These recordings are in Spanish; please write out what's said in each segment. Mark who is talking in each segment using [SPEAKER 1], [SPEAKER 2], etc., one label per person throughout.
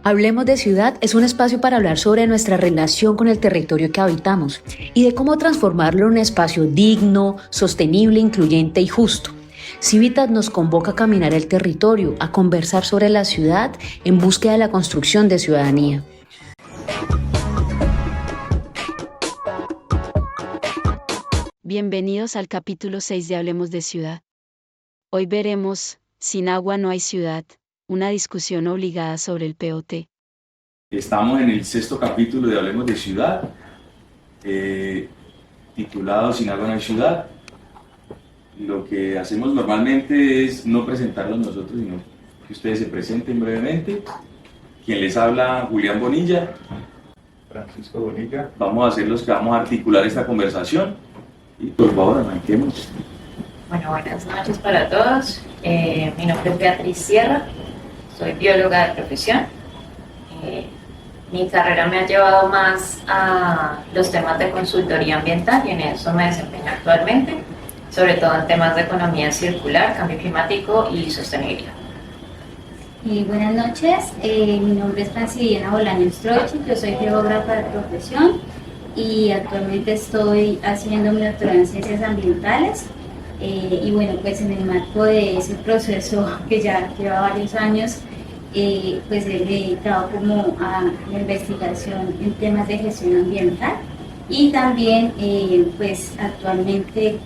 [SPEAKER 1] Hablemos de Ciudad es un espacio para hablar sobre nuestra relación con el territorio que habitamos y de cómo transformarlo en un espacio digno, sostenible, incluyente y justo. Civitas nos convoca a caminar el territorio, a conversar sobre la ciudad en búsqueda de la construcción de ciudadanía.
[SPEAKER 2] Bienvenidos al capítulo 6 de Hablemos de Ciudad. Hoy veremos Sin agua no hay ciudad, una discusión obligada sobre el POT.
[SPEAKER 3] Estamos en el sexto capítulo de Hablemos de Ciudad, titulado Sin agua no hay ciudad. Lo que hacemos normalmente es no presentarlos nosotros, sino que ustedes se presenten brevemente. Quien les habla, Julián Bonilla.
[SPEAKER 4] Francisco Bonilla.
[SPEAKER 3] Vamos a ser los que vamos a articular esta conversación. Y por favor, arranquemos.
[SPEAKER 5] Bueno, buenas noches para todos. Mi nombre es Beatriz Sierra, soy bióloga de profesión. Mi carrera me ha llevado más a los temas de consultoría ambiental y en eso me desempeño actualmente, sobre todo en temas de economía circular, cambio climático y sostenibilidad.
[SPEAKER 6] Buenas noches, mi nombre es Franciliana Bolaño Strochi, yo soy geógrafa de profesión y actualmente estoy haciendo mi doctorado en ciencias ambientales. Y bueno, pues en el marco de ese proceso que ya lleva varios años, pues he dedicado como a la investigación en temas de gestión ambiental y también pues actualmente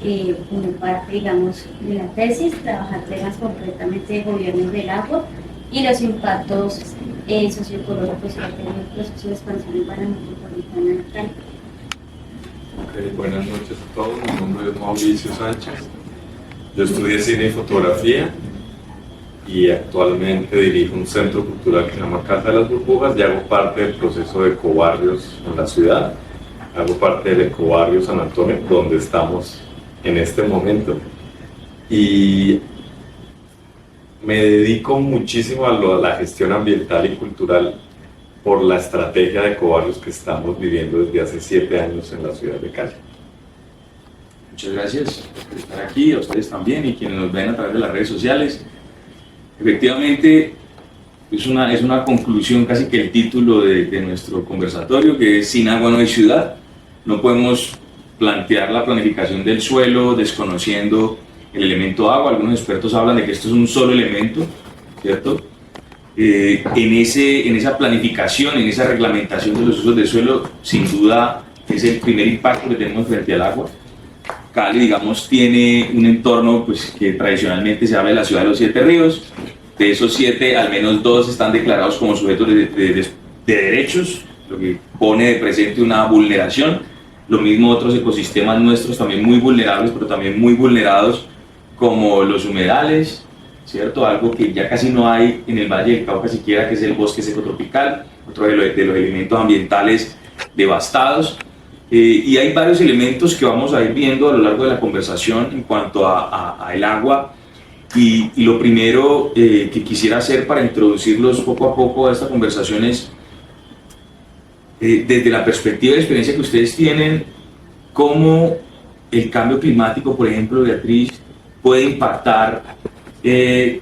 [SPEAKER 6] como parte, digamos, de la tesis, trabajar temas concretamente de gobierno del agua y los impactos socioeconómicos que ha tenido el proceso de expansión urbana metropolitana de Cali.
[SPEAKER 4] Buenas noches a todos, mi nombre es Mauricio Sánchez. Yo estudié cine y fotografía y actualmente dirijo un centro cultural que se llama Casa de las Burbujas y hago parte del proceso de ecobarrios en la ciudad. Hago parte del ecobarrio San Antonio, donde estamos en este momento. Y me dedico muchísimo a la gestión ambiental y cultural por la estrategia de ecobarrios que estamos viviendo desde hace 7 años en la ciudad de Cali.
[SPEAKER 3] Muchas gracias por estar aquí, a ustedes también y quienes nos ven a través de las redes sociales. Efectivamente, es una conclusión casi que el título de nuestro conversatorio, que es Sin agua no hay ciudad. No podemos plantear la planificación del suelo desconociendo el elemento agua. Algunos expertos hablan de que esto es un solo elemento, ¿cierto? En esa planificación, en esa reglamentación de los usos del suelo, sin duda es el primer impacto que tenemos frente al agua. Cali, digamos, tiene un entorno pues, que tradicionalmente se habla de la ciudad de los 7 ríos. De esos 7, al menos 2 están declarados como sujetos de derechos, lo que pone de presente una vulneración. Lo mismo otros ecosistemas nuestros, también muy vulnerables, pero también muy vulnerados, como los humedales, ¿cierto? Algo que ya casi no hay en el Valle del Cauca siquiera, que es el bosque seco tropical, otro de los elementos ambientales devastados. Y hay varios elementos que vamos a ir viendo a lo largo de la conversación en cuanto a el agua. Y lo primero que quisiera hacer para introducirlos poco a poco a esta conversación es, desde la perspectiva de experiencia que ustedes tienen, cómo el cambio climático, por ejemplo, Beatriz, puede impactar el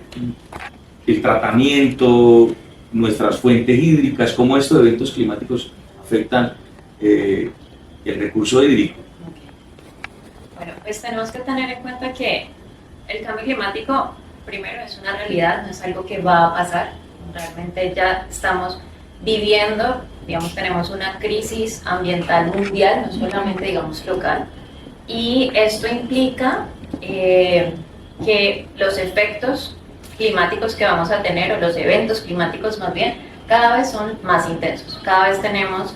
[SPEAKER 3] tratamiento, nuestras fuentes hídricas, cómo estos eventos climáticos afectan el recurso hídrico.
[SPEAKER 5] Bueno, pues tenemos que tener en cuenta que el cambio climático, primero, es una realidad, no es algo que va a pasar. Realmente ya estamos viviendo, digamos, tenemos una crisis ambiental mundial, no solamente, digamos, local. Y esto implica que los efectos climáticos que vamos a tener, o los eventos climáticos más bien, cada vez son más intensos. Cada vez tenemos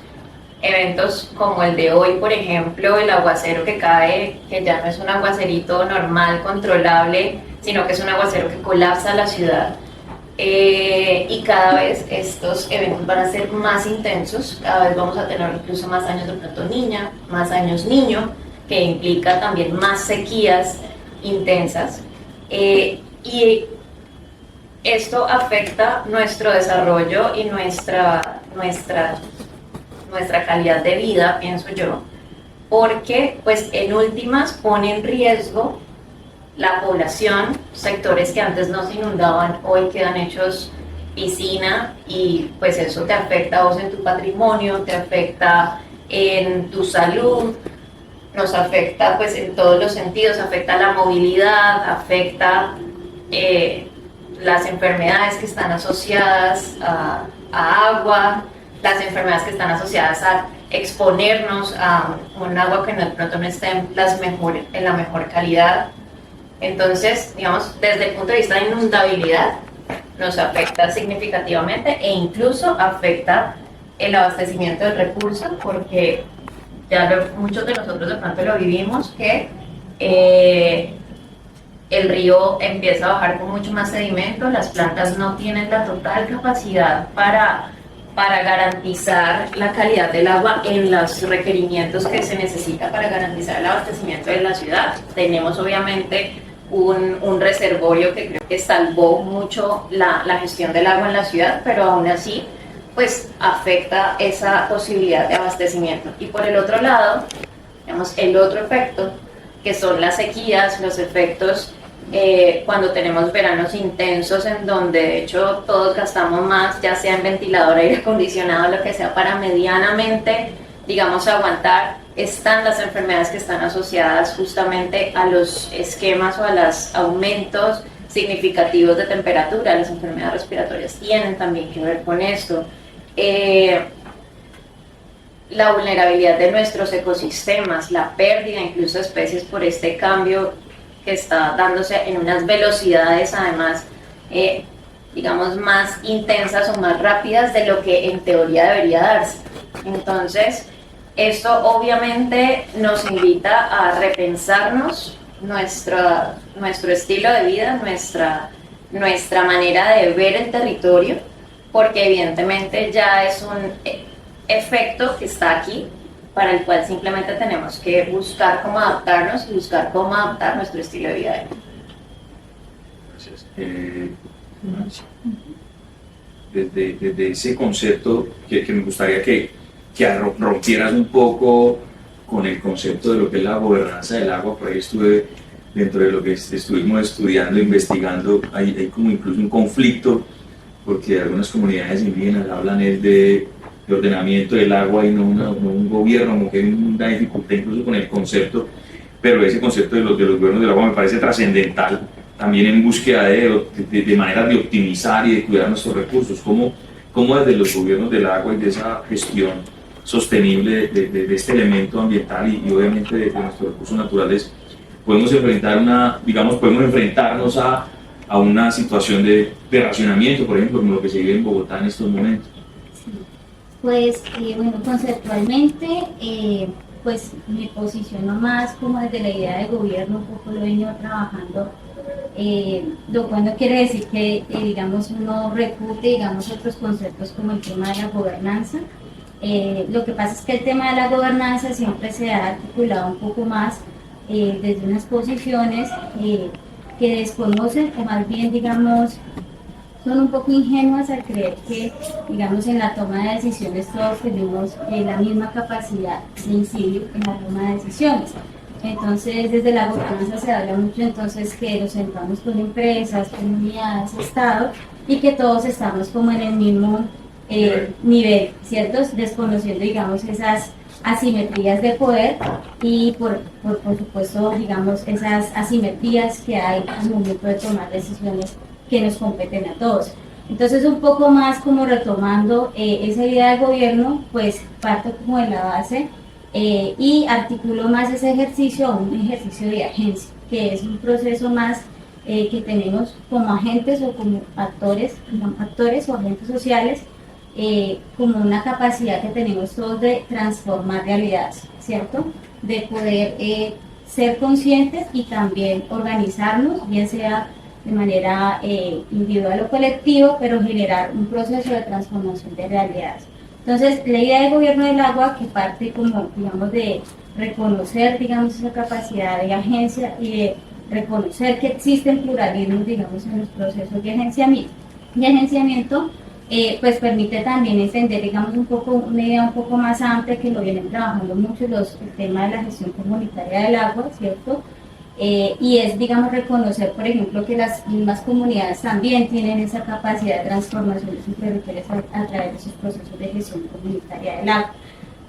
[SPEAKER 5] eventos como el de hoy, por ejemplo, el aguacero que cae, que ya no es un aguacerito normal, controlable, sino que es un aguacero que colapsa la ciudad. Y cada vez estos eventos van a ser más intensos, cada vez vamos a tener incluso más años de pronto niña, más años niño, que implica también más sequías intensas. Y esto afecta nuestro desarrollo y nuestra calidad de vida, pienso yo, porque pues en últimas pone en riesgo la población, sectores que antes no se inundaban hoy quedan hechos piscina y pues eso te afecta a vos en tu patrimonio, te afecta en tu salud, nos afecta pues en todos los sentidos, afecta la movilidad, afecta las enfermedades que están asociadas a agua, las enfermedades que están asociadas a exponernos a un agua que de pronto no esté en la mejor calidad. Entonces, digamos, desde el punto de vista de inundabilidad, nos afecta significativamente e incluso afecta el abastecimiento del recurso, porque muchos de nosotros de pronto lo vivimos, que el río empieza a bajar con mucho más sedimento, las plantas no tienen la total capacidad para garantizar la calidad del agua en los requerimientos que se necesita para garantizar el abastecimiento de la ciudad. Tenemos obviamente un reservorio que creo que salvó mucho la gestión del agua en la ciudad, pero aún así pues afecta esa posibilidad de abastecimiento. Y por el otro lado, digamos, el otro efecto, que son las sequías, los efectos cuando tenemos veranos intensos en donde de hecho todos gastamos más, ya sea en ventilador, aire acondicionado, lo que sea, para medianamente, digamos, aguantar, están las enfermedades que están asociadas justamente a los esquemas o a los aumentos significativos de temperatura. Las enfermedades respiratorias tienen también que ver con esto. La vulnerabilidad de nuestros ecosistemas, la pérdida incluso de especies por este cambio que está dándose en unas velocidades además, digamos, más intensas o más rápidas de lo que en teoría debería darse. Entonces, esto obviamente nos invita a repensarnos nuestro estilo de vida, nuestra manera de ver el territorio, porque evidentemente ya es un efecto que está aquí, para el cual simplemente tenemos que buscar cómo adaptarnos y buscar cómo adaptar nuestro estilo de vida.
[SPEAKER 3] Gracias. Desde ese concepto que me gustaría que rompieras un poco con el concepto de lo que es la gobernanza del agua. Por ahí estuve, dentro de lo que estuvimos estudiando, investigando, hay como incluso un conflicto, porque algunas comunidades indígenas hablan de ordenamiento del agua y no un gobierno, como que hay una dificultad incluso con el concepto, pero ese concepto de los gobiernos del agua me parece trascendental, también en búsqueda de maneras de optimizar y de cuidar nuestros recursos. ¿Cómo desde los gobiernos del agua y de esa gestión sostenible de este elemento ambiental y obviamente de nuestros recursos naturales podemos enfrentarnos a una situación de racionamiento, por ejemplo, como lo que se vive en Bogotá en estos momentos?
[SPEAKER 6] Pues, bueno, conceptualmente, pues me posiciono más como desde la idea de gobierno, un poco lo he venido trabajando, lo cual no quiere decir que, digamos, uno repute, digamos, otros conceptos como el tema de la gobernanza. Lo que pasa es que el tema de la gobernanza siempre se ha articulado un poco más desde unas posiciones que desconocen, o más bien, digamos, son un poco ingenuas al creer que, digamos, en la toma de decisiones todos tenemos la misma capacidad de incidir en la toma de decisiones. Entonces, desde la gobernanza se habla mucho entonces que nos sentamos con empresas, comunidades, estados, y que todos estamos como en el mismo nivel, ¿cierto? Desconociendo, digamos, esas asimetrías de poder y por supuesto, digamos, esas asimetrías que hay al momento de tomar decisiones que nos competen a todos. Entonces, un poco más como retomando esa idea de gobierno, pues parto como de la base y articulo más ese ejercicio a un ejercicio de agencia, que es un proceso más que tenemos como agentes o como actores o agentes sociales, como una capacidad que tenemos todos de transformar realidades, ¿cierto? De poder ser conscientes y también organizarnos, bien sea de manera individual o colectiva, pero generar un proceso de transformación de realidades. Entonces, la idea del gobierno del agua, que parte como, digamos, de reconocer, digamos, esa capacidad de agencia y de reconocer que existen pluralismos, digamos, en los procesos de agenciamiento, pues permite también entender, digamos, una idea un poco más amplia que lo vienen trabajando mucho el tema de la gestión comunitaria del agua, ¿cierto? y es, digamos, reconocer, por ejemplo, que las mismas comunidades también tienen esa capacidad de transformación de sus territorios a través de sus procesos de gestión comunitaria del agua.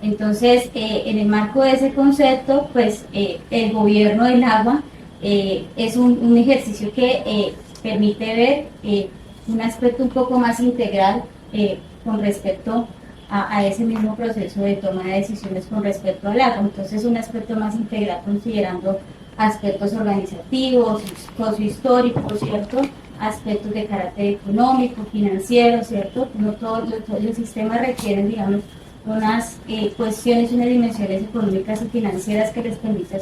[SPEAKER 6] Entonces, en el marco de ese concepto, pues el gobierno del agua es un ejercicio que permite ver un aspecto un poco más integral con respecto a ese mismo proceso de toma de decisiones con respecto al agua. Entonces, un aspecto más integral considerando aspectos organizativos, sociohistóricos, ¿cierto? Aspectos de carácter económico, financiero, ¿cierto? No todos los sistemas requieren, digamos, unas cuestiones, unas dimensiones económicas y financieras que les permiten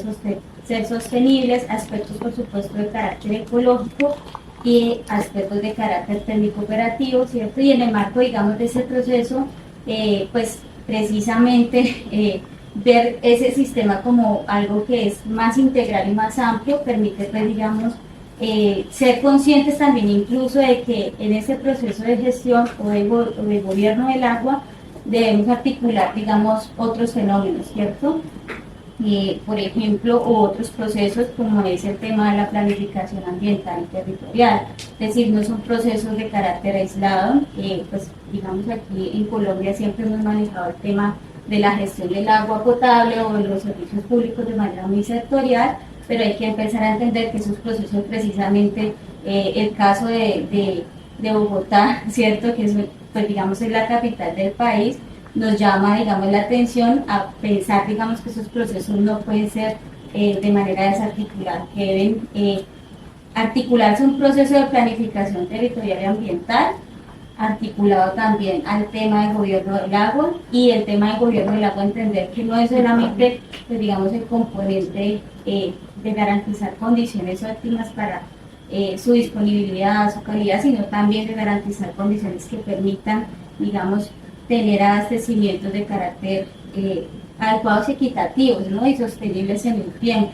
[SPEAKER 6] ser sostenibles, aspectos, por supuesto, de carácter ecológico y aspectos de carácter técnico operativo, ¿cierto? Y en el marco, digamos, de ese proceso, pues precisamente ver ese sistema como algo que es más integral y más amplio, permite, pues, digamos, ser conscientes también incluso de que en ese proceso de gestión o de gobierno del agua debemos articular, digamos, otros fenómenos, ¿cierto? Por ejemplo, u otros procesos como es el tema de la planificación ambiental y territorial. Es decir, no son procesos de carácter aislado, pues digamos aquí en Colombia siempre hemos manejado el tema de la gestión del agua potable o de los servicios públicos de manera muy sectorial, pero hay que empezar a entender que esos procesos precisamente, el caso de Bogotá, ¿cierto? Que es, pues digamos, es la capital del país, nos llama, digamos, la atención a pensar, digamos, que esos procesos no pueden ser de manera desarticulada, que deben articularse un proceso de planificación territorial y ambiental, articulado también al tema del gobierno del agua, y el tema del gobierno del agua entender que no es solamente, pues, digamos, el componente de garantizar condiciones óptimas para su disponibilidad, su calidad, sino también de garantizar condiciones que permitan, digamos, tener abastecimientos de carácter adecuados y equitativos, ¿no? Y sostenibles en el tiempo.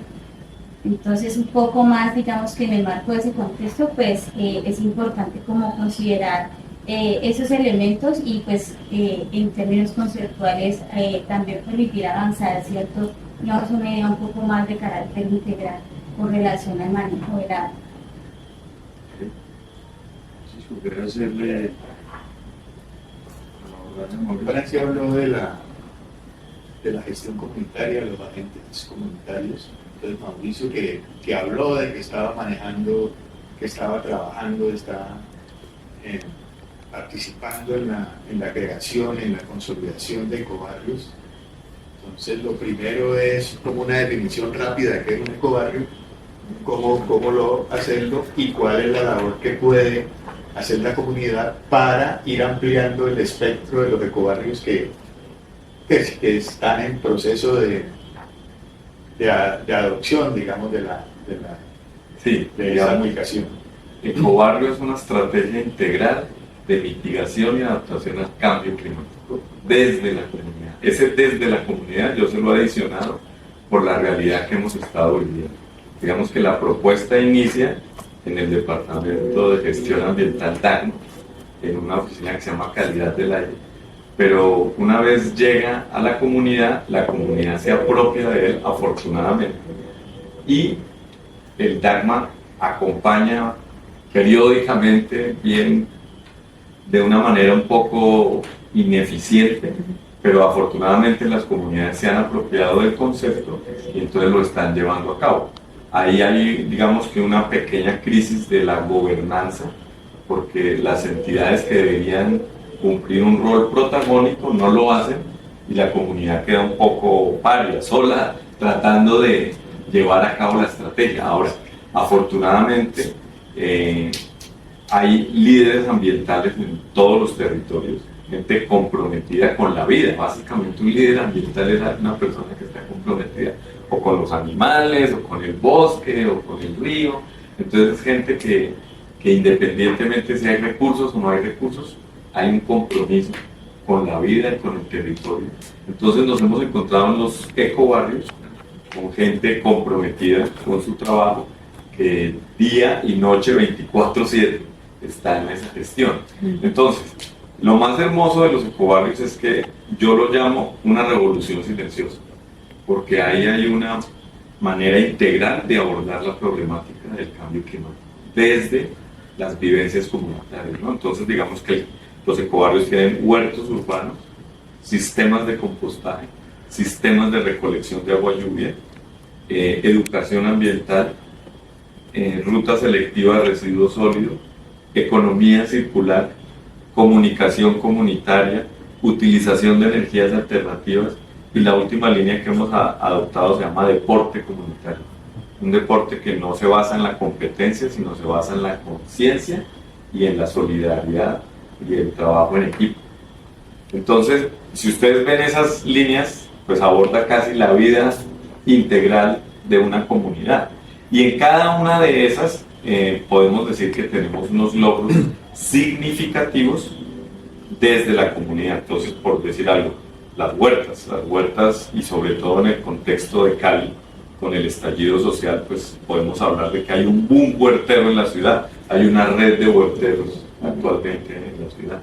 [SPEAKER 6] Entonces, un poco más, digamos, que en el marco de ese contexto, pues es importante como considerar esos elementos y pues en términos conceptuales también permitir avanzar, ¿cierto? Digamos, una idea un poco más de carácter integral con relación al manejo del agua.
[SPEAKER 7] Si pudiera hacerle... Francia habló de la gestión comunitaria, de los agentes comunitarios. Entonces Mauricio que habló de que estaba manejando, que estaba trabajando, estaba participando en la creación, en la consolidación de ecobarrios. Entonces lo primero es como una definición rápida de qué es un ecobarrio, cómo lo hacerlo y cuál es la labor que puede hacer la comunidad para ir ampliando el espectro de los ecobarrios que están en proceso de adopción, digamos, de esa aplicación.
[SPEAKER 4] Ecobarrio es una estrategia integral de mitigación y adaptación al cambio climático desde la comunidad. Ese desde la comunidad yo se lo he adicionado por la realidad que hemos estado viviendo. Digamos que la propuesta inicia en el Departamento de Gestión Ambiental DAGNO, en una oficina que se llama Calidad del Aire, pero una vez llega a la comunidad se apropia de él, afortunadamente, y el DAGMA acompaña periódicamente, bien de una manera un poco ineficiente, pero afortunadamente las comunidades se han apropiado del concepto y entonces lo están llevando a cabo. Ahí hay, digamos que una pequeña crisis de la gobernanza, porque las entidades que deberían cumplir un rol protagónico no lo hacen y la comunidad queda un poco paria, sola, tratando de llevar a cabo la estrategia. Ahora, afortunadamente, hay líderes ambientales en todos los territorios, gente comprometida con la vida. Básicamente un líder ambiental es una persona que está comprometida o con los animales, o con el bosque, o con el río. Entonces es gente que independientemente si hay recursos o no hay recursos, hay un compromiso con la vida y con el territorio. Entonces nos hemos encontrado en los ecobarrios con gente comprometida con su trabajo, que día y noche 24/7 está en esa gestión. Entonces, lo más hermoso de los ecobarrios es que yo lo llamo una revolución silenciosa, porque ahí hay una manera integral de abordar la problemática del cambio climático desde las vivencias comunitarias, ¿no? Entonces, digamos que los ecobarrios tienen huertos urbanos, sistemas de compostaje, sistemas de recolección de agua lluvia, educación ambiental, ruta selectiva de residuos sólidos, economía circular, comunicación comunitaria, utilización de energías alternativas, y la última línea que hemos adoptado se llama deporte comunitario. Un deporte que no se basa en la competencia, sino se basa en la conciencia y en la solidaridad y el trabajo en equipo. Entonces, si ustedes ven esas líneas, pues aborda casi la vida integral de una comunidad. Y en cada una de esas podemos decir que tenemos unos logros significativos desde la comunidad. Entonces, por decir algo, las huertas y sobre todo en el contexto de Cali, con el estallido social, pues podemos hablar de que hay un boom huertero en la ciudad, hay una red de huerteros actualmente en la ciudad.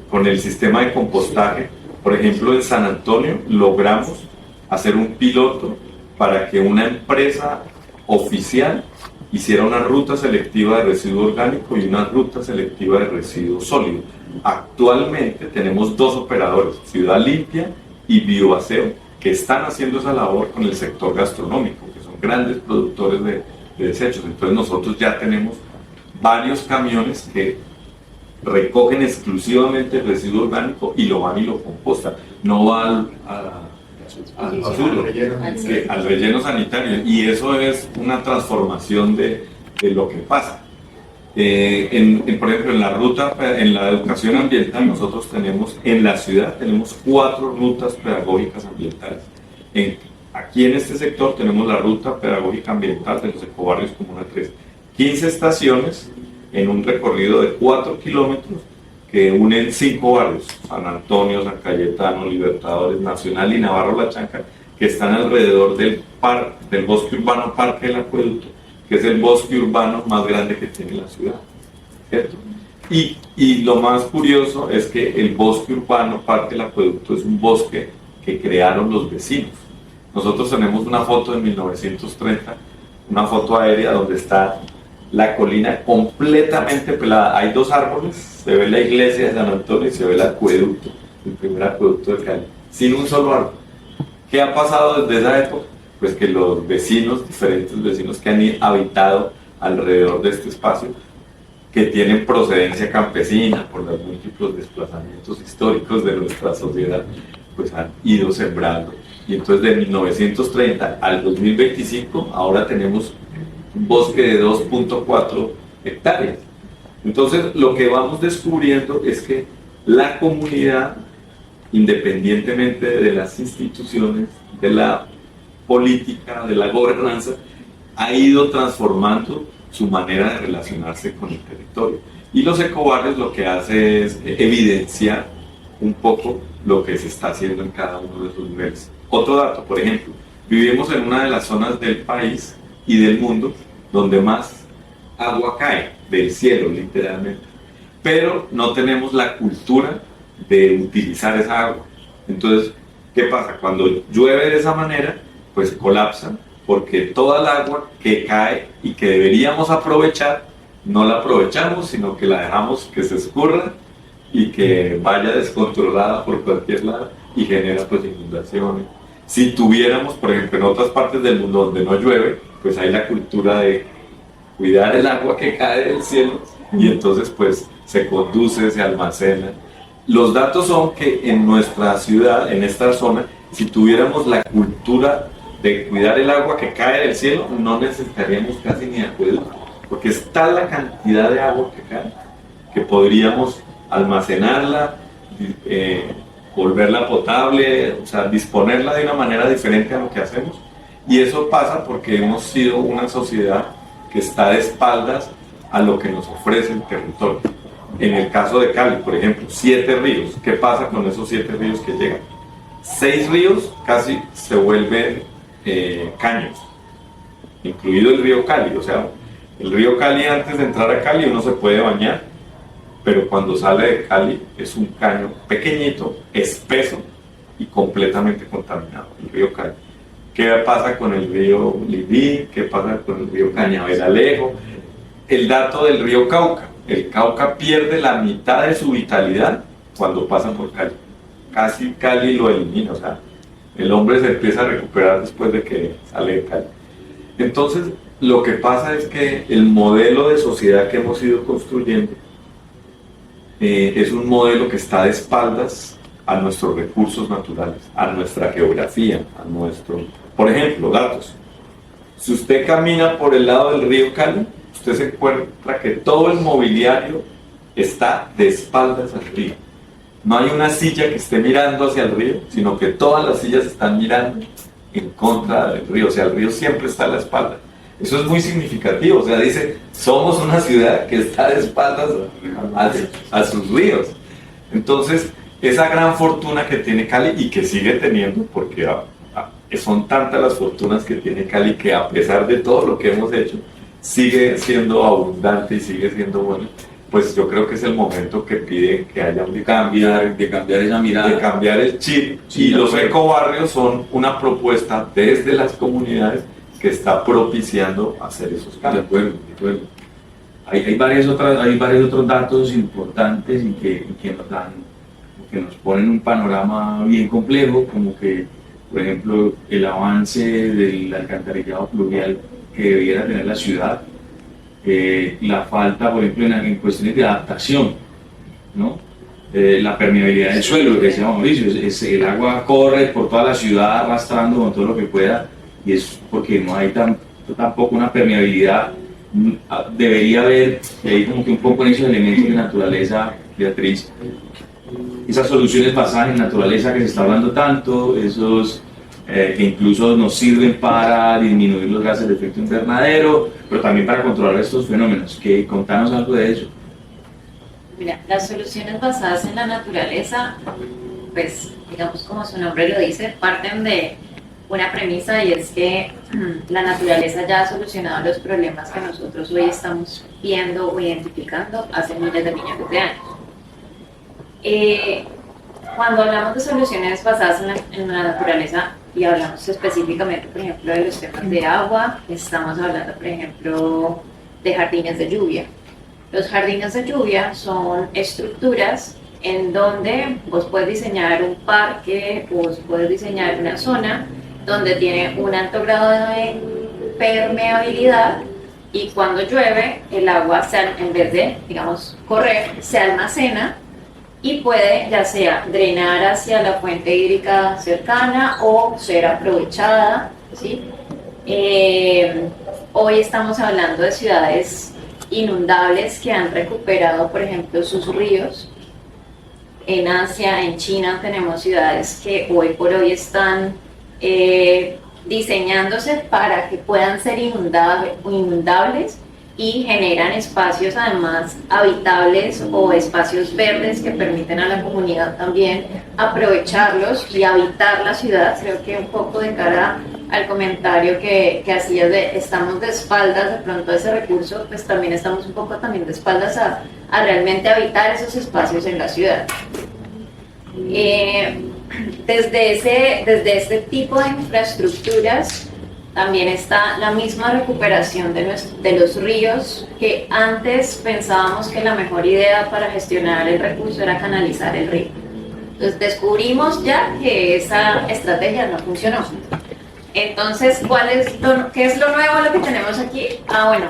[SPEAKER 4] Con el sistema de compostaje, por ejemplo, en San Antonio logramos hacer un piloto para que una empresa oficial hiciera una ruta selectiva de residuo orgánico y una ruta selectiva de residuo sólido. Actualmente tenemos 2 operadores, Ciudad Limpia y Bioaseo, que están haciendo esa labor con el sector gastronómico, que son grandes productores de desechos. Entonces nosotros ya tenemos varios camiones que recogen exclusivamente el residuo orgánico y lo van y lo compostan. No va al basuro, al relleno sanitario, y eso es una transformación de lo que pasa. Por ejemplo, en la educación ambiental, nosotros tenemos, en la ciudad, tenemos 4 rutas pedagógicas ambientales. Aquí en este sector tenemos la ruta pedagógica ambiental de los ecobarrios Comuna 3. 15 estaciones en un recorrido de 4 kilómetros que unen 5 barrios, San Antonio, San Cayetano, Libertadores, Nacional y Navarro La Chanca, que están alrededor del bosque urbano Parque del Acueducto, que es el bosque urbano más grande que tiene la ciudad, ¿cierto? Y lo más curioso es que el bosque urbano Parque del Acueducto es un bosque que crearon los vecinos. Nosotros tenemos una foto de 1930, una foto aérea donde está la colina completamente pelada. Hay 2 árboles, se ve la iglesia de San Antonio y se ve el acueducto, el primer acueducto de Cali, sin un solo árbol. ¿Qué ha pasado desde esa época? Pues que los vecinos, diferentes vecinos que han habitado alrededor de este espacio, que tienen procedencia campesina por los múltiples desplazamientos históricos de nuestra sociedad, pues han ido sembrando. Y entonces de 1930 al 2025 ahora tenemos un bosque de 2.4 hectáreas. Entonces lo que vamos descubriendo es que la comunidad, independientemente de las instituciones, de la política, de la gobernanza, ha ido transformando su manera de relacionarse con el territorio. Y los ecobarrios lo que hace es evidenciar un poco lo que se está haciendo en cada uno de esos niveles. Otro dato, por ejemplo, vivimos en una de las zonas del país y del mundo donde más agua cae, del cielo literalmente, pero no tenemos la cultura de utilizar esa agua. Entonces, ¿qué pasa? Cuando llueve de esa manera, pues colapsa, porque toda el agua que cae y que deberíamos aprovechar, no la aprovechamos, sino que la dejamos que se escurra y que vaya descontrolada por cualquier lado y genera pues inundaciones. Si tuviéramos, por ejemplo, en otras partes del mundo donde no llueve, pues hay la cultura de cuidar el agua que cae del cielo y entonces pues se conduce, se almacena. Los datos son que en nuestra ciudad, en esta zona, si tuviéramos la cultura de cuidar el agua que cae del cielo, no necesitaríamos casi ni acueducto, porque es tal la cantidad de agua que cae que podríamos almacenarla, volverla potable, o sea, disponerla de una manera diferente a lo que hacemos. Y eso pasa porque hemos sido una sociedad que está de espaldas a lo que nos ofrece el territorio. En el caso de Cali, por ejemplo, 7 ríos. ¿Qué pasa con esos 7 ríos que llegan? 6 ríos casi se vuelven caños, incluido el río Cali. O sea, el río Cali, antes de entrar a Cali uno se puede bañar, pero cuando sale de Cali es un caño pequeñito, espeso y completamente contaminado, el río Cali. ¿Qué pasa con el río Libí? ¿Qué pasa con el río Cañaveralejo? El dato del río Cauca. El Cauca pierde la mitad de su vitalidad cuando pasa por Cali. Casi Cali lo elimina, o sea, el hombre se empieza a recuperar después de que sale de Cali. Entonces, lo que pasa es que el modelo de sociedad que hemos ido construyendo es un modelo que está de espaldas a nuestros recursos naturales, a nuestra geografía, a nuestro... Por ejemplo, datos. Si usted camina por el lado del río Cali, usted se encuentra que todo el mobiliario está de espaldas al río. No hay una silla que esté mirando hacia el río, sino que todas las sillas están mirando en contra del río, o sea, el río siempre está a la espalda. Eso es muy significativo, o sea, dice, somos una ciudad que está de espaldas a sus ríos. Entonces, esa gran fortuna que tiene Cali y que sigue teniendo, porque son tantas las fortunas que tiene Cali que a pesar de todo lo que hemos hecho, sigue siendo abundante y sigue siendo bueno. Pues yo creo que es el momento que pide que haya un cambio,
[SPEAKER 3] de cambiar esa mirada,
[SPEAKER 4] de cambiar el chip.
[SPEAKER 3] Sí,
[SPEAKER 4] y los
[SPEAKER 3] claro.
[SPEAKER 4] ecobarrios son una propuesta desde las comunidades que está propiciando hacer esos
[SPEAKER 3] De
[SPEAKER 4] cambios.
[SPEAKER 3] acuerdo, de acuerdo. Hay varios otros datos importantes y que nos dan, que nos ponen un panorama bien complejo, como que, por ejemplo, el avance del alcantarillado pluvial que debiera tener la ciudad, la falta, por ejemplo, en cuestiones de adaptación, ¿no? La permeabilidad del suelo, lo que decía Mauricio, el agua corre por toda la ciudad arrastrando con todo lo que pueda, y es porque no hay tampoco una permeabilidad. Debería haber, y ahí como que un poco en esos elementos de naturaleza, Beatriz, esas soluciones basadas en naturaleza que se está hablando tanto, esos que incluso nos sirven para disminuir los gases de efecto invernadero, pero también para controlar estos fenómenos. Contanos algo de eso.
[SPEAKER 5] Mira, las soluciones basadas en la naturaleza, pues digamos como su nombre lo dice, parten de una premisa, y es que la naturaleza ya ha solucionado los problemas que nosotros hoy estamos viendo o identificando hace miles de millones de años. Cuando hablamos de soluciones basadas en la naturaleza y hablamos específicamente, por ejemplo, de los temas de agua, estamos hablando, por ejemplo, de jardines de lluvia. Los jardines de lluvia son estructuras en donde vos puedes diseñar un parque, vos puedes diseñar una zona donde tiene un alto grado de permeabilidad, y cuando llueve el agua, en vez de, digamos, correr, se almacena y puede ya sea drenar hacia la fuente hídrica cercana o ser aprovechada, ¿sí? Hoy estamos hablando de ciudades inundables que han recuperado, por ejemplo, sus ríos. En Asia, en China, tenemos ciudades que hoy por hoy están diseñándose para que puedan ser inundables y generan espacios además habitables o espacios verdes que permiten a la comunidad también aprovecharlos y habitar la ciudad. Creo que un poco de cara al comentario que hacías de estamos de espaldas de pronto a ese recurso, pues también estamos un poco también de espaldas a realmente habitar esos espacios en la ciudad. Desde este tipo de infraestructuras también está la misma recuperación de los ríos, que antes pensábamos que la mejor idea para gestionar el recurso era canalizar el río. Entonces descubrimos ya que esa estrategia no funcionó. Entonces, ¿qué es lo nuevo lo que tenemos aquí? Bueno,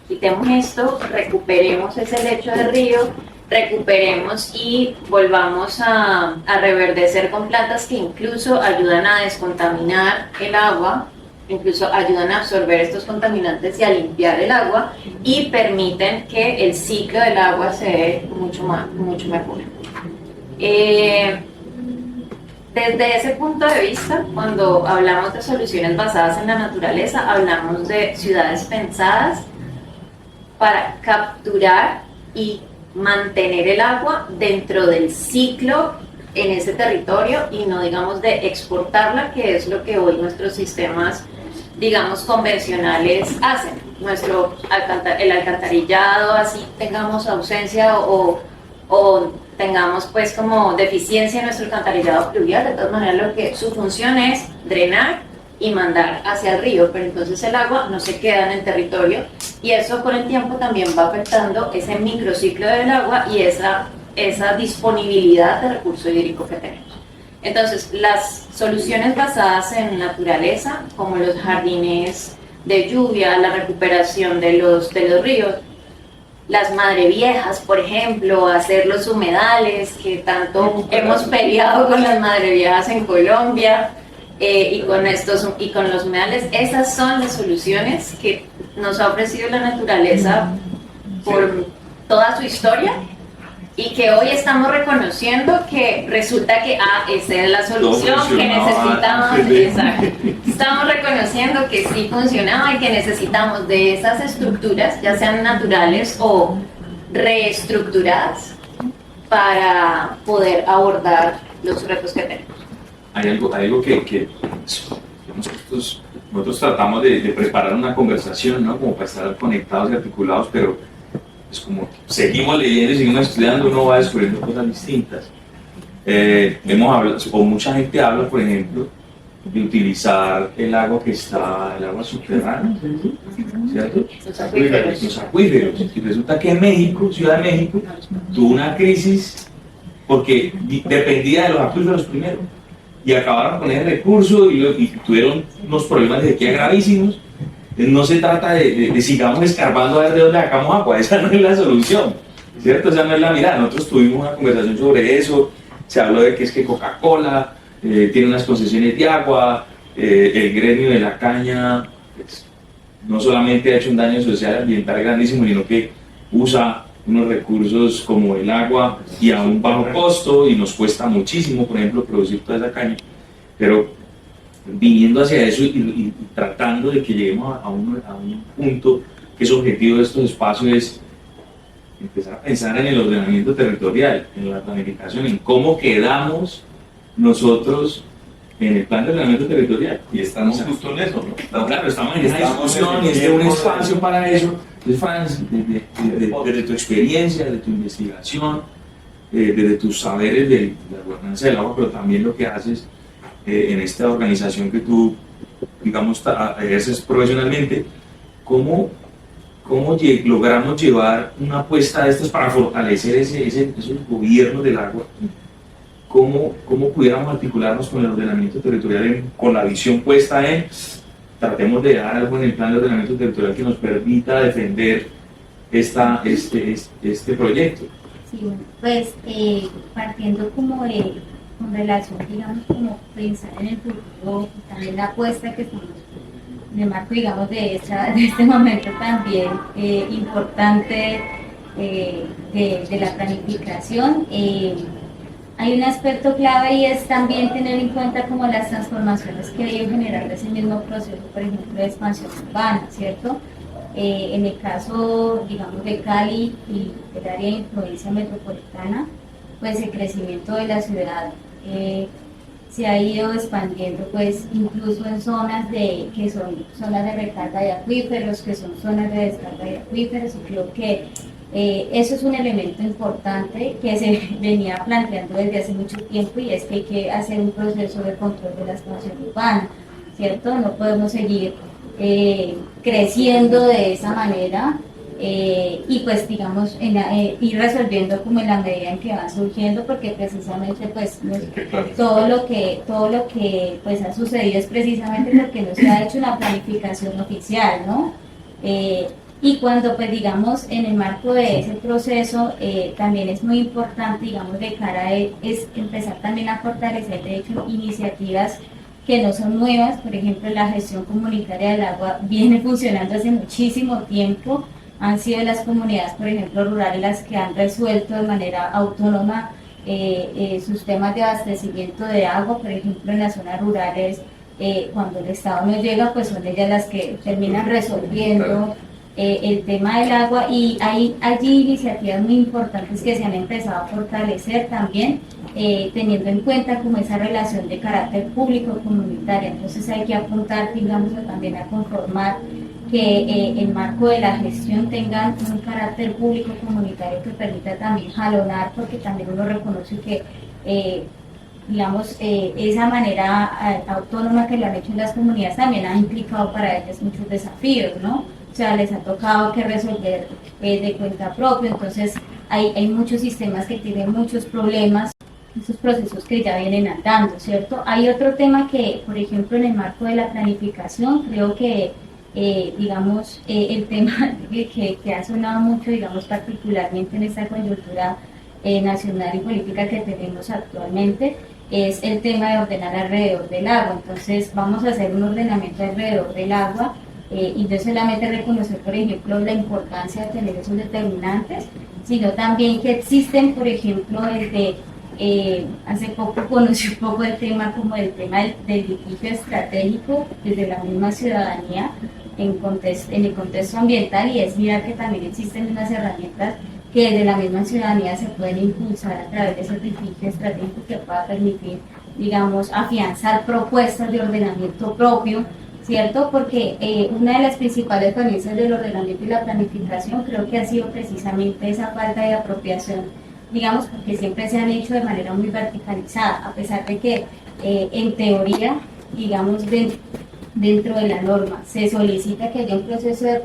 [SPEAKER 5] quitemos esto, recuperemos ese lecho de río, recuperemos y volvamos a reverdecer con plantas que incluso ayudan a descontaminar el agua, incluso ayudan a absorber estos contaminantes y a limpiar el agua, y permiten que el ciclo del agua se dé mucho mejor. Desde ese punto de vista, cuando hablamos de soluciones basadas en la naturaleza, hablamos de ciudades pensadas para capturar y mantener el agua dentro del ciclo en ese territorio, y no, digamos, de exportarla, que es lo que hoy nuestros sistemas, digamos, convencionales hacen. El alcantarillado, así tengamos ausencia o tengamos pues como deficiencia en nuestro alcantarillado pluvial. De todas maneras, su función es drenar y mandar hacia el río, pero entonces el agua no se queda en el territorio, y eso con el tiempo también va afectando ese microciclo del agua y esa disponibilidad de recurso hídrico que tenemos. Entonces, las soluciones basadas en naturaleza, como los jardines de lluvia, la recuperación de los ríos, las madreviejas, por ejemplo, hacer los humedales, que tanto hemos peleado con las madreviejas en Colombia, y con los humedales, esas son las soluciones que nos ha ofrecido la naturaleza por toda su historia, y que hoy estamos reconociendo que resulta que esa es la solución que necesitamos. Exacto. Estamos reconociendo que sí funcionaba y que necesitamos de esas estructuras, ya sean naturales o reestructuradas, para poder abordar los retos que tenemos.
[SPEAKER 3] Hay algo que nosotros tratamos de preparar una conversación, ¿no? Como para estar conectados y articulados, pero es como seguimos leyendo y seguimos estudiando, uno va descubriendo cosas distintas. Hemos hablado, o mucha gente habla, por ejemplo, de utilizar el agua subterránea, ¿cierto? Los acuíferos. Y resulta que en México, Ciudad de México, tuvo una crisis porque dependía de los acuíferos primero, y acabaron con ese recurso y tuvieron unos problemas de sequía gravísimos. No se trata de sigamos escarbando a ver de dónde sacamos agua, esa no es la solución, ¿cierto? Esa no es la mirada. Nosotros tuvimos una conversación sobre eso, se habló de que es que Coca-Cola tiene unas concesiones de agua, el gremio de la caña pues, no solamente ha hecho un daño social y ambiental grandísimo, sino que usa unos recursos como el agua y a un bajo costo, y nos cuesta muchísimo, por ejemplo, producir toda esa caña, pero viniendo hacia eso y tratando de que lleguemos a un punto que es objetivo de estos espacios, es empezar a pensar en el ordenamiento territorial, en la planificación, en cómo quedamos nosotros en el plan de ordenamiento territorial. Y estamos justo en eso, ¿no? Claro, estamos en esa discusión y es un espacio para eso. Entonces, Franz, desde tu experiencia, desde tu investigación, desde tus saberes de la gobernanza del agua, pero también lo que haces en esta organización que tú, digamos, ejerces profesionalmente, ¿cómo logramos llevar una apuesta de estas para fortalecer esos gobiernos del agua? ¿Cómo pudiéramos articularnos con el ordenamiento territorial, con la visión puesta en tratemos de dar algo en el plan de ordenamiento territorial que nos permita defender este proyecto?
[SPEAKER 6] Sí, bueno, pues partiendo como con relación, digamos, como pensar en el futuro, y también la apuesta que estamos en el marco, digamos, de este momento también importante de la planificación, hay un aspecto clave, y es también tener en cuenta como las transformaciones que debe generar ese mismo proceso, por ejemplo, de expansión urbana, ¿cierto? En el caso, digamos, de Cali y del área de influencia metropolitana, pues el crecimiento de la ciudad se ha ido expandiendo, pues incluso en zonas que son zonas de recarga de acuíferos, que son zonas de descarga de acuíferos, y creo que eso es un elemento importante que se venía planteando desde hace mucho tiempo, y es que hay que hacer un proceso de control de la expansión urbana, ¿cierto? No podemos seguir creciendo de esa manera, y pues digamos ir resolviendo como en la medida en que van surgiendo, porque precisamente pues todo lo que pues ha sucedido es precisamente porque no se ha hecho una planificación oficial, ¿no? Y cuando pues digamos en el marco de ese proceso también es muy importante, digamos, de cara es empezar también a fortalecer de hecho iniciativas que no son nuevas. Por ejemplo, la gestión comunitaria del agua viene funcionando hace muchísimo tiempo. Han sido las comunidades, por ejemplo, rurales, las que han resuelto de manera autónoma sus temas de abastecimiento de agua. Por ejemplo, en las zonas rurales, cuando el Estado no llega, pues son ellas las que terminan resolviendo el tema del agua, y hay allí iniciativas muy importantes que se han empezado a fortalecer también, teniendo en cuenta como esa relación de carácter público-comunitaria. Entonces hay que apuntar, digamos, también a conformar el marco de la gestión tengan un carácter público comunitario que permita también jalonar, porque también uno reconoce que digamos, esa manera autónoma que le han hecho las comunidades también ha implicado para ellas muchos desafíos, ¿no? O sea, les ha tocado que resolver de cuenta propia, entonces hay muchos sistemas que tienen muchos problemas, esos procesos que ya vienen andando, ¿cierto? Hay otro tema que, por ejemplo, en el marco de la planificación, creo que, digamos, el tema que ha sonado mucho, digamos, particularmente en esta coyuntura nacional y política que tenemos actualmente, es el tema de ordenar alrededor del agua. Entonces vamos a hacer un ordenamiento alrededor del agua y no solamente reconocer, por ejemplo, la importancia de tener esos determinantes, sino también que existen, por ejemplo, desde hace poco conocí un poco el tema como el tema del litigio estratégico desde la misma ciudadanía en el contexto ambiental, y es mirar que también existen unas herramientas que desde la misma ciudadanía se pueden impulsar a través de ese litigio estratégico que pueda permitir, digamos, afianzar propuestas de ordenamiento propio, ¿cierto? Porque una de las principales falencias del ordenamiento y la planificación creo que ha sido precisamente esa falta de apropiación, digamos, porque siempre se han hecho de manera muy verticalizada, a pesar de que en teoría, digamos, dentro de la norma se solicita que haya un proceso de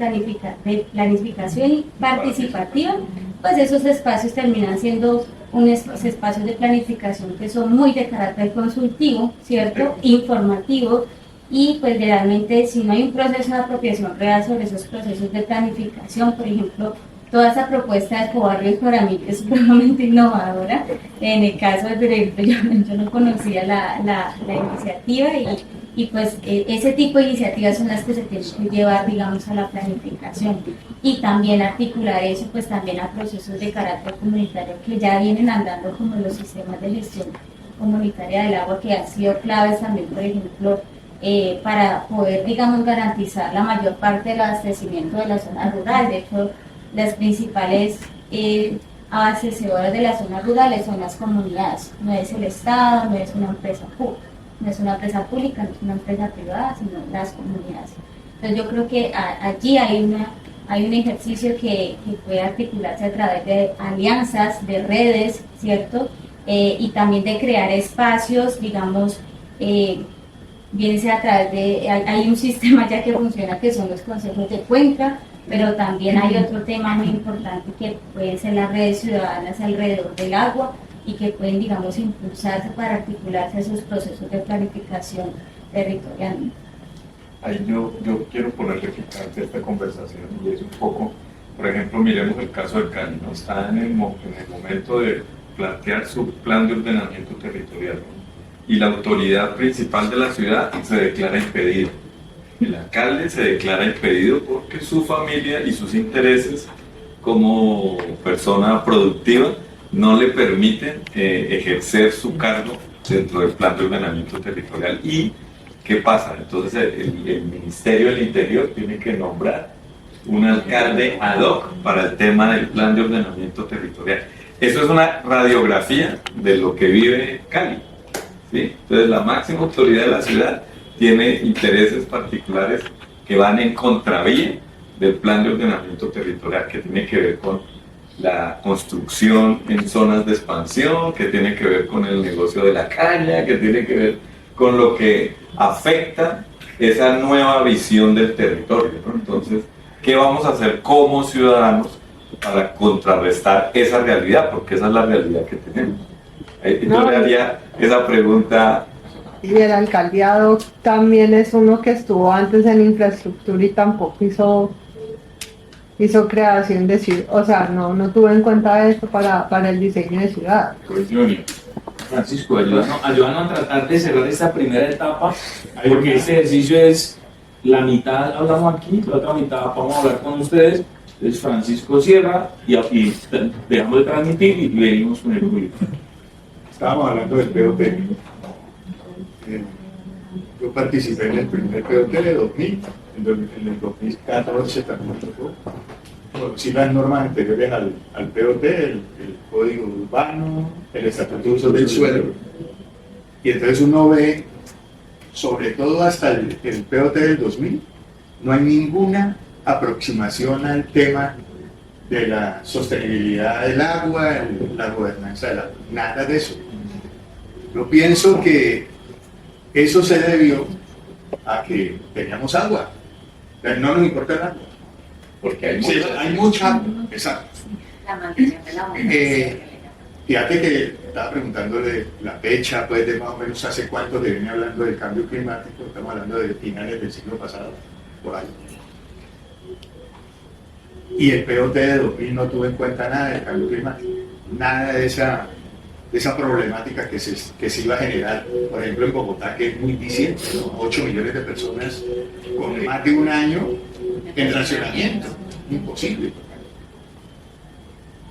[SPEAKER 6] planificación participativa, pues esos espacios terminan siendo unos espacios de planificación que son muy de carácter consultivo, ¿cierto? Informativo, y pues realmente si no hay un proceso de apropiación real sobre esos procesos de planificación, por ejemplo, toda esa propuesta de ecobarrios para mí es supremamente innovadora. En el caso de, por ejemplo, yo no conocía la iniciativa y pues ese tipo de iniciativas son las que se tienen que llevar, digamos, a la planificación, y también articular eso pues también a procesos de carácter comunitario que ya vienen andando, como los sistemas de gestión comunitaria del agua, que han sido claves también, por ejemplo, para poder, digamos, garantizar la mayor parte del abastecimiento de la zona rural. De hecho, las principales abastecedoras de las zonas rurales son las comunidades, no es el Estado, no es una empresa pública. No es una empresa pública, no es una empresa privada, sino las comunidades. Entonces yo creo que allí hay un ejercicio que puede articularse a través de alianzas, de redes, ¿cierto? Y también de crear espacios, digamos, bien sea a través de, hay un sistema ya que funciona que son los consejos de cuenca, pero también hay otro tema muy importante que pueden ser las redes ciudadanas alrededor del agua, y que pueden, digamos, impulsarse para articularse a esos procesos de planificación territorial.
[SPEAKER 4] Ahí yo quiero ponerle picante a esta conversación, y es un poco, por ejemplo, miremos el caso de Cali, ¿no? Está en el momento de plantear su plan de ordenamiento territorial, ¿no? Y la autoridad principal de la ciudad se declara impedido. El alcalde se declara impedido porque su familia y sus intereses como persona productiva no le permiten ejercer su cargo dentro del plan de ordenamiento territorial. ¿Y qué pasa? Entonces el Ministerio del Interior tiene que nombrar un alcalde ad hoc para el tema del plan de ordenamiento territorial. Eso es una radiografía de lo que vive Cali, ¿sí? Entonces la máxima autoridad de la ciudad tiene intereses particulares que van en contravía del plan de ordenamiento territorial, que tiene que ver con la construcción en zonas de expansión, que tiene que ver con el negocio de la caña, que tiene que ver con lo que afecta esa nueva visión del territorio, ¿no? Entonces, ¿qué vamos a hacer como ciudadanos para contrarrestar esa realidad? Porque esa es la realidad que tenemos. Yo le haría esa pregunta.
[SPEAKER 8] Y el alcaldeado también es uno que estuvo antes en infraestructura y tampoco hizo creación de ciudad, o sea, no tuvo en cuenta esto para el diseño de ciudad.
[SPEAKER 3] Francisco, ayúdanos a tratar de cerrar esta primera etapa, porque este ejercicio es la mitad hablamos aquí, la otra mitad vamos a hablar con ustedes. Entonces Francisco cierra y dejamos de transmitir y venimos con el público.
[SPEAKER 7] Estábamos hablando del POT. Yo participé en el primer POT de 2000, en el 2014 también tocó. Conocí las normas anteriores al POT, el Código Urbano, el Estatuto de Uso del Suelo. Y entonces uno ve, sobre todo hasta el POT del 2000, no hay ninguna aproximación al tema de la sostenibilidad del agua, la gobernanza del agua, nada de eso. Yo pienso que eso se debió a que teníamos agua, no nos importa el agua,
[SPEAKER 4] Porque hay
[SPEAKER 7] sí,
[SPEAKER 4] muchas.
[SPEAKER 7] hay mucha agua, exacto.
[SPEAKER 5] La maldición de la abundancia.
[SPEAKER 7] Fíjate que estaba preguntándole la fecha, pues de más o menos hace cuánto le viene hablando del cambio climático, estamos hablando de finales del siglo pasado, por ahí. Y el POT de 2000 no tuvo en cuenta nada del cambio climático, nada de esa problemática que se iba a generar, por ejemplo en Bogotá, que es muy diciente, ¿no? 8 millones de personas con más de un año en racionamiento, imposible.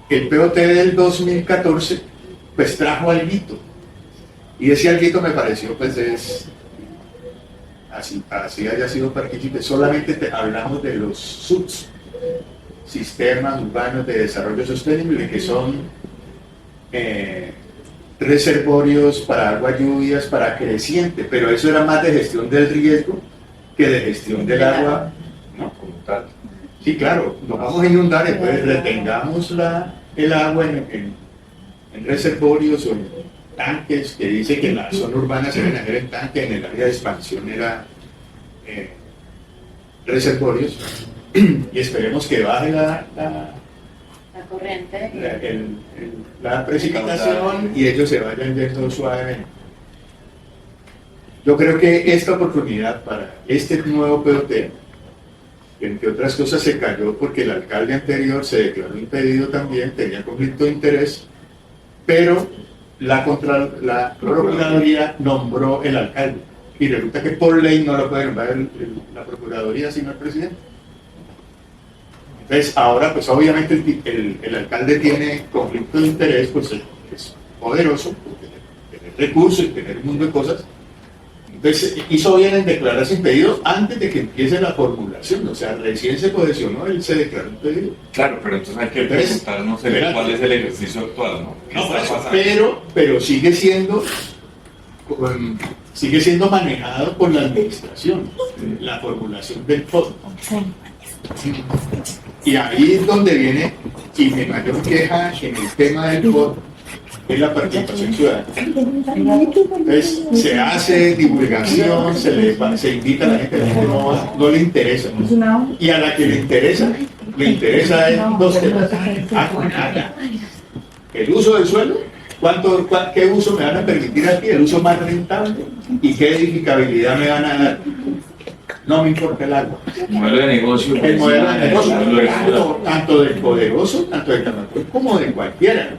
[SPEAKER 7] El POT del 2014 pues trajo alguito, y ese alguito me pareció pues es así haya sido partícipe, solamente hablamos de los SUDS, Sistemas Urbanos de Desarrollo Sostenible, que son reservorios para agua, lluvias, para creciente, pero eso era más de gestión del riesgo que de gestión del agua, ¿no?
[SPEAKER 4] Como tal.
[SPEAKER 7] Sí, claro, nos vamos a inundar, entonces retengamos el agua en reservorios o en tanques, que dice que en la zona urbana se deben hacer en tanques, en el área de expansión era reservorios, y esperemos que baje la
[SPEAKER 5] corriente.
[SPEAKER 7] la precipitación y ellos se vayan yendo suavemente. Yo creo que esta oportunidad para este nuevo POT, que entre otras cosas se cayó porque el alcalde anterior se declaró impedido también, tenía conflicto de interés, pero la Procuraduría nombró el alcalde, y resulta que por ley no lo puede nombrar la Procuraduría sino el presidente. Entonces ahora pues obviamente el alcalde tiene conflicto de interés, pues es poderoso, tener recursos y tener un mundo de cosas. Entonces hizo bien en declararse impedido antes de que empiece la formulación, o sea, recién se posesionó, él se declaró impedido.
[SPEAKER 4] Claro, pero entonces hay que preguntarnos cuál es el ejercicio actual, ¿no? ¿Qué está pasando?
[SPEAKER 7] Pero sigue siendo manejado por la administración, la formulación del fondo. Y ahí es donde viene, y mi mayor queja en el tema del fondo, es la participación ciudadana. Entonces, se hace divulgación, se invita a la gente que no le interesa, ¿no? Y a la que le interesa es dos temas. El uso del suelo, ¿qué uso me van a permitir aquí? El uso más rentable, y qué edificabilidad me van a dar. No me importa el agua.
[SPEAKER 3] El modelo de negocio.
[SPEAKER 7] El modelo de negocio, tanto del poderoso, tanto del Camacuy, como de cualquiera.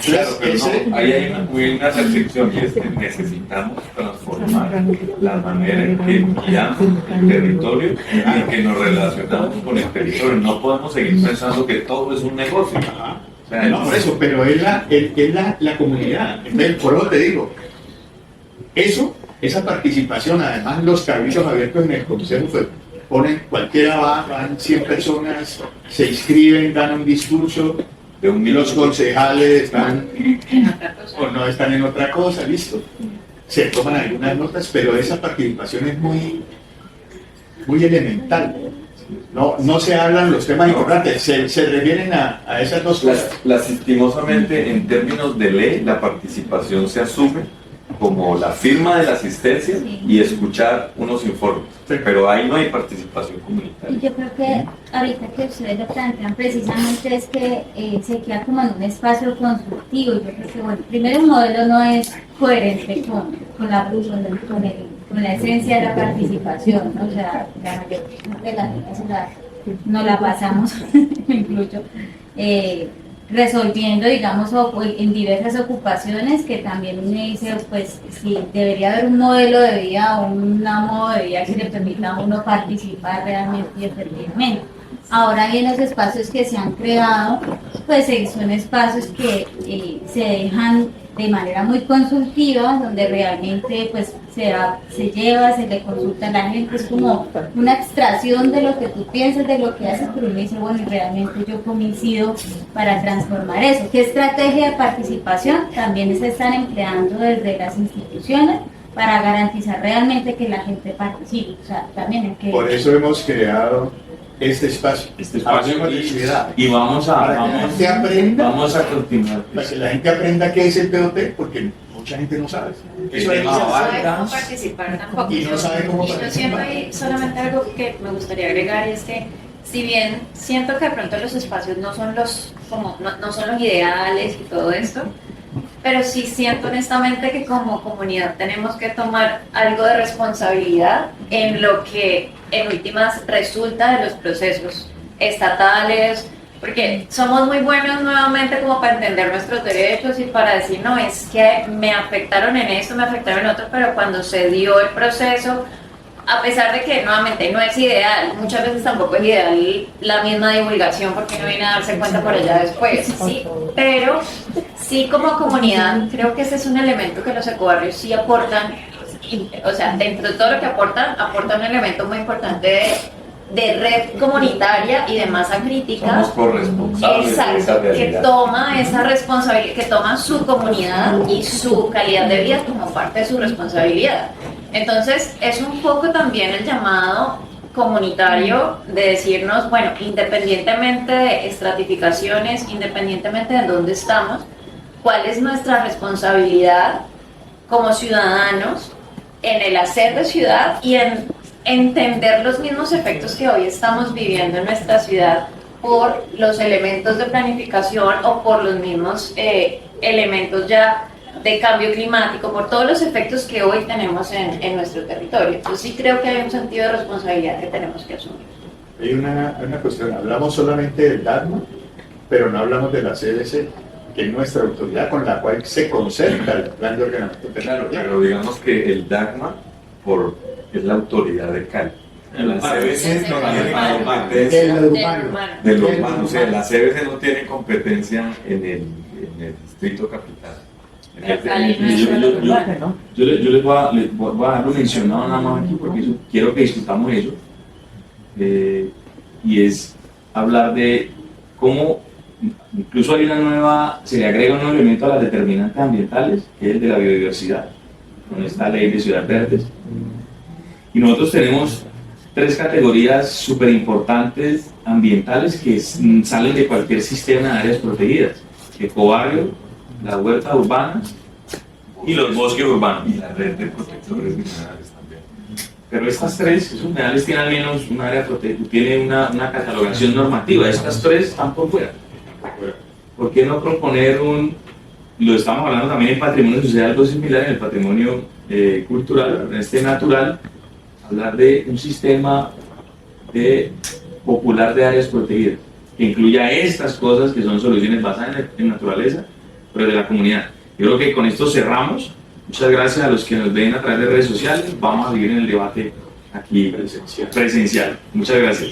[SPEAKER 4] Claro, pero no, ahí hay una restricción, y es que necesitamos transformar la manera en que miramos el territorio y en que nos relacionamos con el territorio. No podemos seguir pensando que todo es un negocio. O sea,
[SPEAKER 7] No, por eso, pero es la comunidad. Entonces, por eso te digo, esa participación, además los cabildos abiertos en el consejo, pues, ponen, cualquiera van 100 personas, se inscriben, dan un discurso, los concejales están o no están en otra cosa, listo. Se toman algunas notas, pero esa participación es muy elemental. No se hablan los temas importantes, se refieren a esas dos cosas.
[SPEAKER 4] Lastimosamente, en términos de ley, la participación se asume como la firma de la asistencia y escuchar unos informes, pero ahí no hay participación comunitaria.
[SPEAKER 6] Y yo creo que ahorita que ustedes lo plantean precisamente es que se queda como en un espacio constructivo. Yo creo que, bueno, primero el modelo no es coherente con la esencia de la participación, ¿no? O sea, la mayoría de las veces no la pasamos, me incluyo, resolviendo, digamos, en diversas ocupaciones, que también uno dice, pues sí, debería haber un modelo de vida o un modo de vida que le permita a uno participar realmente y efectivamente. Ahora bien, los espacios que se han creado, pues son espacios que se dejan de manera muy consultiva, donde realmente pues se lleva, se le consulta a la gente, es como una extracción de lo que tú piensas, de lo que haces, pero uno dice, bueno, y realmente yo coincido para transformar eso. ¿Qué estrategia de participación también se están empleando desde las instituciones para garantizar realmente que la gente participe? O sea, también es que...
[SPEAKER 7] Por eso hemos creado este espacio. Hablemos de ciudad.
[SPEAKER 3] y vamos
[SPEAKER 7] Para que la gente aprenda,
[SPEAKER 3] vamos a continuar.
[SPEAKER 7] para que la gente aprenda qué es el POT, porque mucha gente no sabe. Eso
[SPEAKER 3] El
[SPEAKER 7] es
[SPEAKER 3] tema
[SPEAKER 5] No sabe
[SPEAKER 3] abarca
[SPEAKER 5] cómo participar tampoco.
[SPEAKER 7] y no sabe cómo
[SPEAKER 5] Y yo siento
[SPEAKER 7] participar.
[SPEAKER 5] ahí solamente algo que me gustaría agregar, y es que si bien siento que de pronto los espacios no son no son los ideales y todo esto, pero sí siento honestamente que como comunidad tenemos que tomar algo de responsabilidad en lo que en últimas resulta de los procesos estatales, porque somos muy buenos nuevamente como para entender nuestros derechos y para decir, no, es que me afectaron en esto, me afectaron en otro, pero cuando se dio el proceso, a pesar de que nuevamente no es ideal, muchas veces tampoco es ideal la misma divulgación porque no viene a darse cuenta por allá después, ¿sí? Pero sí como comunidad creo que ese es un elemento que los ecobarrios sí aportan, o sea, dentro de todo lo que aportan un elemento muy importante de red comunitaria y de masa crítica.
[SPEAKER 4] Somos corresponsables de esa
[SPEAKER 5] Exacto, que
[SPEAKER 4] realidad.
[SPEAKER 5] toma esa responsabilidad, que toma su comunidad y su calidad de vida como parte de su responsabilidad. Entonces, es un poco también el llamado comunitario de decirnos, bueno, independientemente de estratificaciones, independientemente de dónde estamos, cuál es nuestra responsabilidad como ciudadanos en el hacer de ciudad y en entender los mismos efectos que hoy estamos viviendo en nuestra ciudad por los elementos de planificación o por los mismos elementos ya de cambio climático, por todos los efectos que hoy tenemos en nuestro territorio. Entonces sí creo que hay un sentido de responsabilidad que tenemos que asumir.
[SPEAKER 7] Hay una cuestión, hablamos solamente del DACMA, pero no hablamos de la CDC, que es nuestra autoridad con la cual se concerta el plan de ordenamiento
[SPEAKER 4] Claro,
[SPEAKER 7] territorial.
[SPEAKER 4] pero digamos que el DACMA es la autoridad de Cali. La CBC no tiene competencia
[SPEAKER 7] Del
[SPEAKER 5] Del
[SPEAKER 7] urbano.
[SPEAKER 5] urbano.
[SPEAKER 4] del urbano, o sea, la CBC no tiene competencia en el distrito capital.
[SPEAKER 5] Pero Cali no es
[SPEAKER 3] Yo-
[SPEAKER 5] solo
[SPEAKER 3] yo- yo-
[SPEAKER 5] urbano, ¿no?
[SPEAKER 3] Yo les voy a dar lo mencionado nada más aquí porque quiero que discutamos eso. Y es hablar de cómo incluso se le agrega un nuevo elemento a las determinantes ambientales, que es el de la biodiversidad, con esta ley de ciudades verdes. Y nosotros tenemos 3 categorías súper importantes ambientales que salen de cualquier sistema de áreas protegidas: ecobarrio, las huertas urbanas y los bosques urbanos.
[SPEAKER 4] Y la red de protectores minerales también.
[SPEAKER 3] Pero estas 3, esos minerales tienen al menos un área protegida, tienen una catalogación normativa. Estas 3 están por fuera. ¿Por qué no proponer lo estamos hablando también en patrimonio, sucede algo similar en el patrimonio cultural, en este natural, hablar de un sistema popular de áreas protegidas, que incluya estas cosas que son soluciones basadas en naturaleza, pero de la comunidad. Yo creo que con esto cerramos. Muchas gracias a los que nos ven a través de redes sociales. Vamos a seguir en el debate aquí presencial. Muchas gracias.